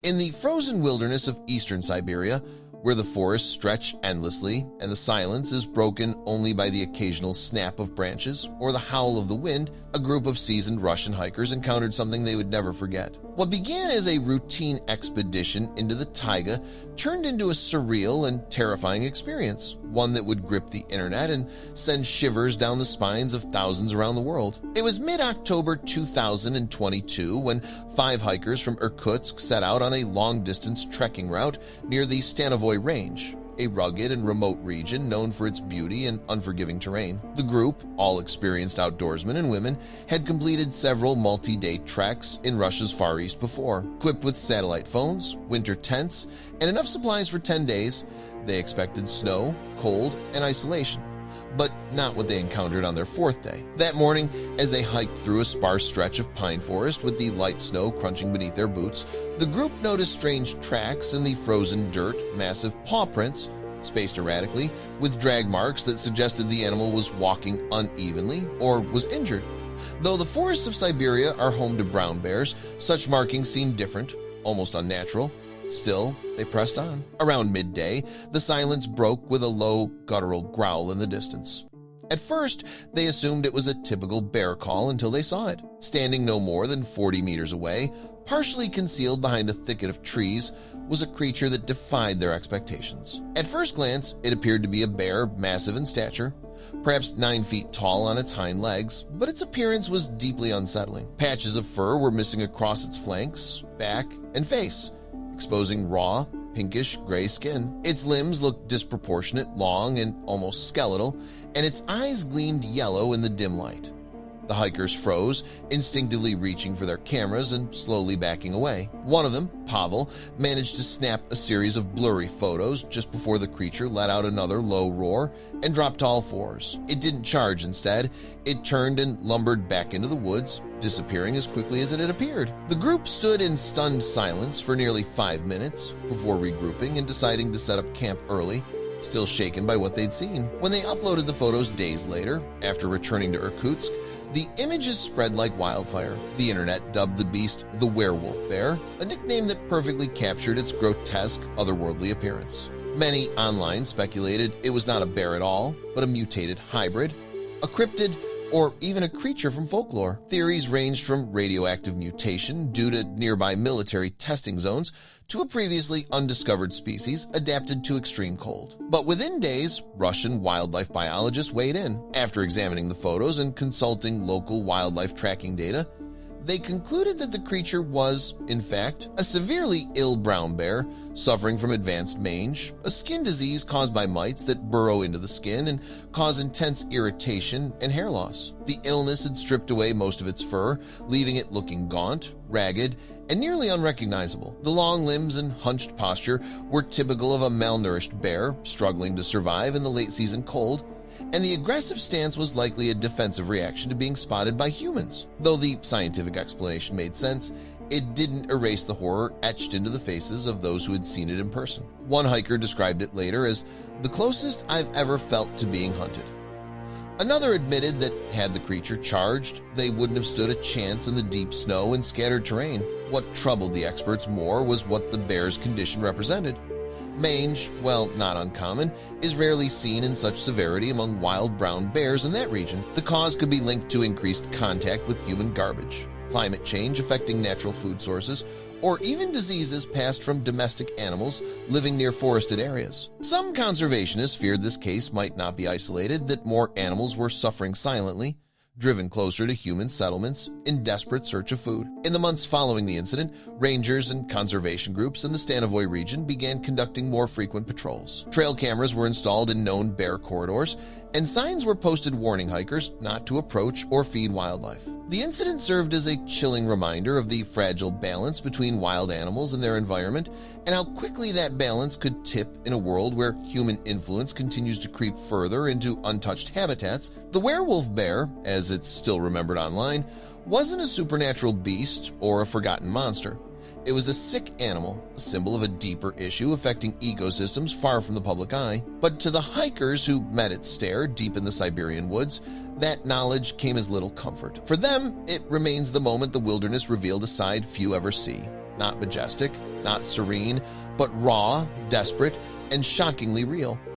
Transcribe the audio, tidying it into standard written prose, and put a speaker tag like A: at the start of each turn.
A: In the frozen wilderness of eastern Siberia, where the forests stretch endlessly and the silence is broken only by the occasional snap of branches or the howl of the wind, a group of seasoned Russian hikers encountered something they would never forget. What began as a routine expedition into the taiga turned into a surreal and terrifying experience, one that would grip the internet and send shivers down the spines of thousands around the world. It was mid-October 2022 when 5 hikers from Irkutsk set out on a long-distance trekking route near the Stanovoy Range, a rugged and remote region known for its beauty and unforgiving terrain. The group, all experienced outdoorsmen and women, had completed several multi-day treks in Russia's Far East before. Equipped with satellite phones, winter tents, and enough supplies for 10 days, they expected snow, cold, and isolation, but not what they encountered on their 4th day. That morning, as they hiked through a sparse stretch of pine forest with the light snow crunching beneath their boots, the group noticed strange tracks in the frozen dirt, massive paw prints, spaced erratically, with drag marks that suggested the animal was walking unevenly or was injured. Though the forests of Siberia are home to brown bears, such markings seemed different, almost unnatural. Still, they pressed on. Around midday, the silence broke with a low, guttural growl in the distance. At first, they assumed it was a typical bear call until they saw it. Standing no more than 40 meters away, partially concealed behind a thicket of trees, was a creature that defied their expectations. At first glance, it appeared to be a bear massive in stature, perhaps 9 feet tall on its hind legs, but its appearance was deeply unsettling. Patches of fur were missing across its flanks, back, and face, exposing raw, pinkish gray skin. Its limbs looked disproportionate, long, and almost skeletal, and its eyes gleamed yellow in the dim light. The hikers froze, instinctively reaching for their cameras and slowly backing away. One of them, Pavel, managed to snap a series of blurry photos just before the creature let out another low roar and dropped to all fours. It didn't charge. Instead, it turned and lumbered back into the woods, disappearing as quickly as it had appeared. The group stood in stunned silence for nearly 5 minutes before regrouping and deciding to set up camp early, still shaken by what they'd seen. When they uploaded the photos days later, after returning to Irkutsk, the images spread like wildfire. The internet dubbed the beast the Werewolf Bear, a nickname that perfectly captured its grotesque, otherworldly appearance. Many online speculated it was not a bear at all, but a mutated hybrid, a cryptid, or even a creature from folklore. Theories ranged from radioactive mutation due to nearby military testing zones to a previously undiscovered species adapted to extreme cold. But within days, Russian wildlife biologists weighed in. After examining the photos and consulting local wildlife tracking data, they concluded that the creature was, in fact, a severely ill brown bear suffering from advanced mange, a skin disease caused by mites that burrow into the skin and cause intense irritation and hair loss. The illness had stripped away most of its fur, leaving it looking gaunt, ragged, and nearly unrecognizable. The long limbs and hunched posture were typical of a malnourished bear struggling to survive in the late-season cold, and the aggressive stance was likely a defensive reaction to being spotted by humans. Though the scientific explanation made sense, it didn't erase the horror etched into the faces of those who had seen it in person. One hiker described it later as the closest I've ever felt to being hunted. Another admitted that had the creature charged, they wouldn't have stood a chance in the deep snow and scattered terrain. What troubled the experts more was what the bear's condition represented. Mange, while not uncommon, is rarely seen in such severity among wild brown bears in that region. The cause could be linked to increased contact with human garbage, climate change affecting natural food sources, or even diseases passed from domestic animals living near forested areas. Some conservationists feared this case might not be isolated, that more animals were suffering silently, driven closer to human settlements in desperate search of food. In the months following the incident, rangers and conservation groups in the Stanovoy region began conducting more frequent patrols. Trail cameras were installed in known bear corridors, and signs were posted warning hikers not to approach or feed wildlife. The incident served as a chilling reminder of the fragile balance between wild animals and their environment, and how quickly that balance could tip in a world where human influence continues to creep further into untouched habitats. The werewolf bear, as it's still remembered online, wasn't a supernatural beast or a forgotten monster. It was a sick animal, a symbol of a deeper issue affecting ecosystems far from the public eye. But to the hikers who met its stare deep in the Siberian woods, that knowledge came as little comfort. For them, it remains the moment the wilderness revealed a side few ever see, not majestic, not serene, but raw, desperate, and shockingly real.